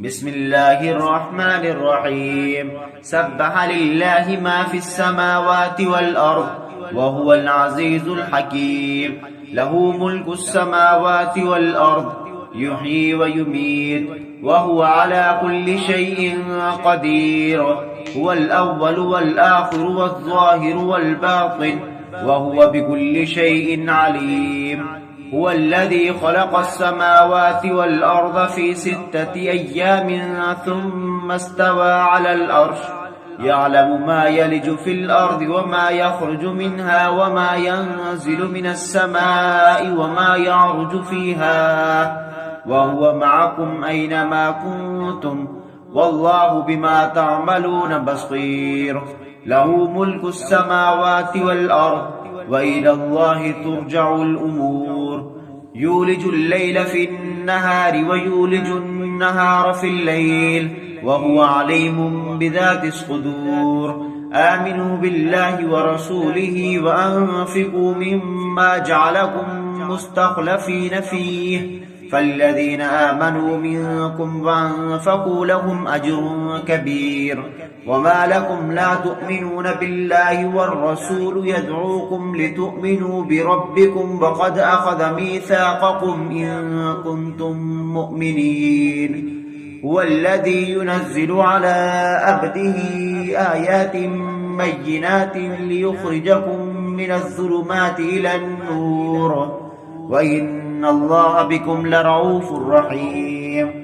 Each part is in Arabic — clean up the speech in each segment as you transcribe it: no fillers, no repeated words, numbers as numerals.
بسم الله الرحمن الرحيم سبح لله ما في السماوات والأرض وهو العزيز الحكيم له ملك السماوات والأرض يحيي ويميت وهو على كل شيء قدير هو الأول والآخر والظاهر والباطن وهو بكل شيء عليم هو الذي خلق السماوات والأرض في 6 أيام ثم استوى على الأرش يعلم ما يلج في الأرض وما يخرج منها وما ينزل من السماء وما يعرج فيها وهو معكم أينما كنتم والله بما تعملون بصير له ملك السماوات والأرض وإلى الله ترجع الأمور يولج الليل في النهار ويولج النهار في الليل وهو عليم بذات الصدور آمنوا بالله ورسوله وأنفقوا مما جعلكم مستخلفين فيه فالذين آمنوا منكم وأنفقوا لهم أجر كبير وما لكم لا تؤمنون بالله والرسول يدعوكم لتؤمنوا بربكم وقد أخذ ميثاقكم إن كنتم مؤمنين هو الذي ينزل على عبده آيات بينات ليخرجكم من الظلمات إلى النور وإن الله بكم لرؤوف رحيم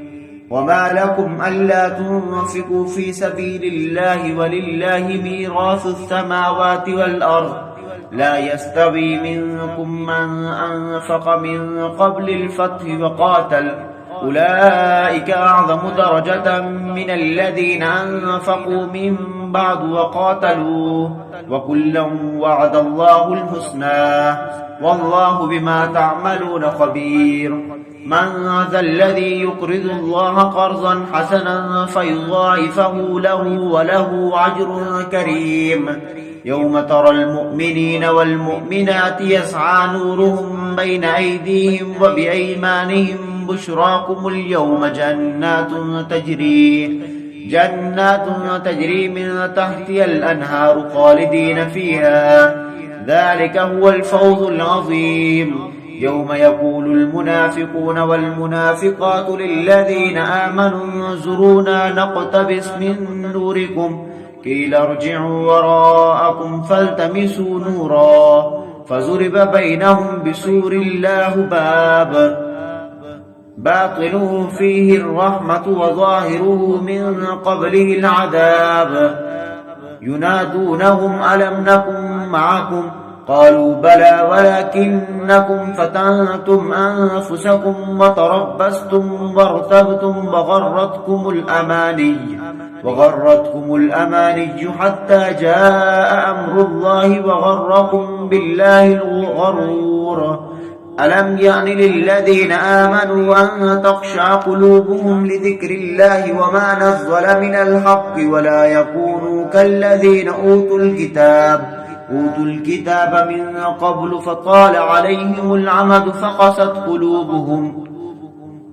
وما لكم ألا تنفقوا في سبيل الله ولله ميراث السماوات والأرض لا يستوي منكم من أنفق من قبل الفتح وقاتل أولئك أعظم درجة من الذين أنفقوا من بعد وقاتلوا وكلا وعد الله الحسنى والله بما تعملون خبير من ذا الذي يقرض الله قرضا حسنا فيضاعفه له وله أجر كريم يوم ترى المؤمنين والمؤمنات يسعى نورهم بين أيديهم وبأيمانهم بشراكم اليوم جنات تجري من تحتها الأنهار خالدين فيها ذلك هو الفوز العظيم يوم يقول المنافقون والمنافقات للذين آمنوا انظرونا نقتبس من نوركم قيل ارجعوا وراءكم فالتمسوا نورا فضرب بينهم بسور له باب باطنه فيه الرحمة وظاهره من قبله العذاب ينادونهم ألم نكن معكم قالوا بلى ولكنكم فتنتم أنفسكم وتربستم وارتبتم وغرتكم الأماني حتى جاء أمر الله وغركم بالله الغرور ألم يأن للذين آمنوا أن تخشع قلوبهم لذكر الله وما نزل من الحق ولا يكونوا كالذين أوتوا الكتاب من قبل فطال عليهم العمد فقست قلوبهم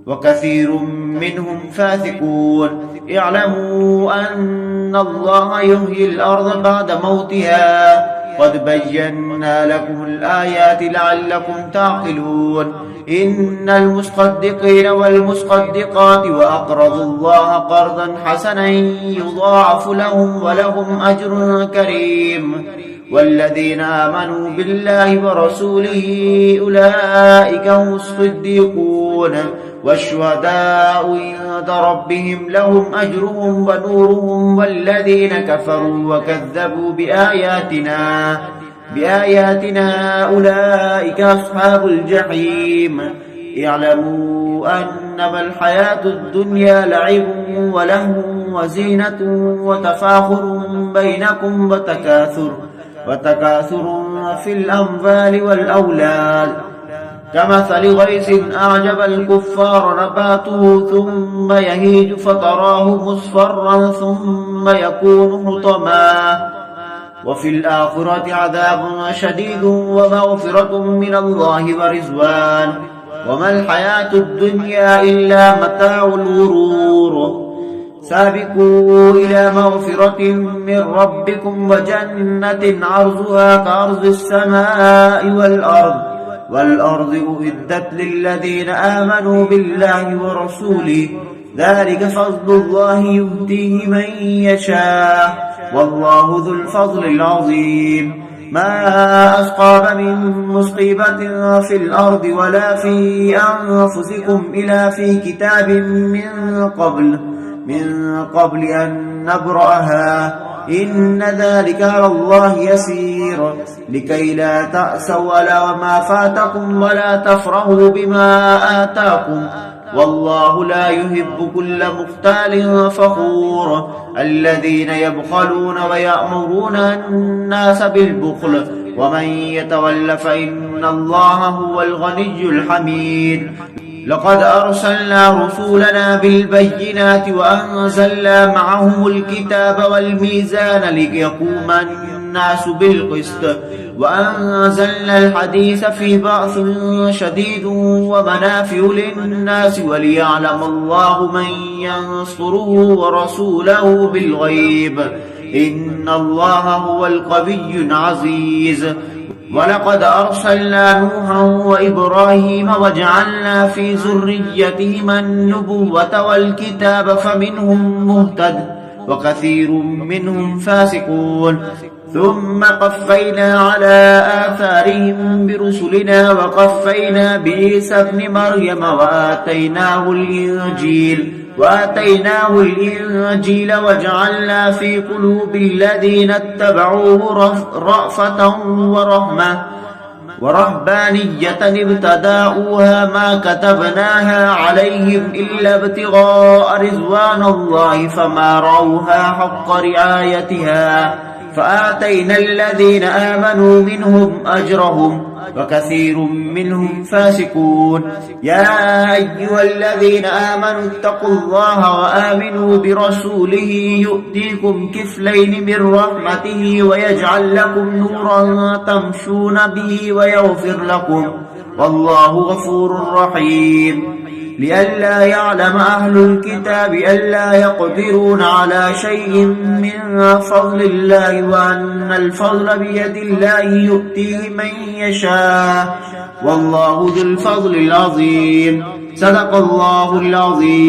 وكثير منهم فاسقون اعلموا أن الله يحيي الأرض بعد موتها قد بينا لكم الآيات لعلكم تعقلون إن المصدقين والمصدقات وأقرضوا الله قرضا حسنا يضاعف لهم ولهم أجر كريم والذين آمنوا بالله ورسوله أولئك هم الصديقون والشهداء عند ربهم لهم أجرهم ونورهم والذين كفروا وكذبوا بآياتنا أولئك أصحاب الجحيم اعلموا أنما الحياة الدنيا لعب ولهو وزينة وتفاخر بينكم وتكاثر في الأموال والأولاد كمثل غيث أعجب الكفار نباته ثم يهيج فتراه مصفرا ثم يكون حطما وفي الآخرة عذاب شديد ومغفرة من الله ورضوان وما الحياة الدنيا إلا متاع الغرور سابقوا إلى مغفرة من ربكم وجنة عرضها كعرض السماء والأرض أعدت للذين آمنوا بالله ورسوله ذلك فضل الله يؤتيه من يشاء والله ذو الفضل العظيم ما أصاب من مصيبة في الأرض ولا في أنفسكم إلا في كتاب من قبل أن نبرأها إن ذلك على الله يسير لكي لا تأسوا على ما فاتكم ولا تفرحوا بما آتاكم والله لا يحب كل مختال فخور الذين يبخلون ويأمرون الناس بالبخل ومن يتول فإن الله هو الغني الحميد لقد أرسلنا رسولنا بالبينات وأنزلنا معهم الكتاب والميزان ليقوم الناس بالقسط وأنزلنا الحديث في بأس شديد ومنافع للناس وليعلم الله من ينصره ورسوله بالغيب إن الله هو القوي العزيز ولقد أرسلنا نوحا وإبراهيم وجعلنا في ذريتهما النبوة والكتاب فمنهم مهتد وكثير منهم فاسقون ثم قفينا على آثارهم برسلنا وقفينا بعيسى ابن مريم وآتيناه الإنجيل وجعلنا في قلوب الذين اتبعوه رأفة ورهبانية ابتداؤها ما كتبناها عليهم إلا ابتغاء رضوان الله فما رعوها حق رعايتها فآتينا الذين آمنوا منهم أجرهم وكثير منهم فاسقون يا أيها الذين آمنوا اتقوا الله وآمنوا برسوله يؤتيكم كفلين من رحمته ويجعل لكم نورا تمشون به ويغفر لكم والله غفور رحيم لئلا يعلم أهل الكتاب ألا يقدرون على شيء من فضل الله وأن الفضل بيد الله يؤتيه من يشاء والله ذو الفضل العظيم صدق الله العظيم.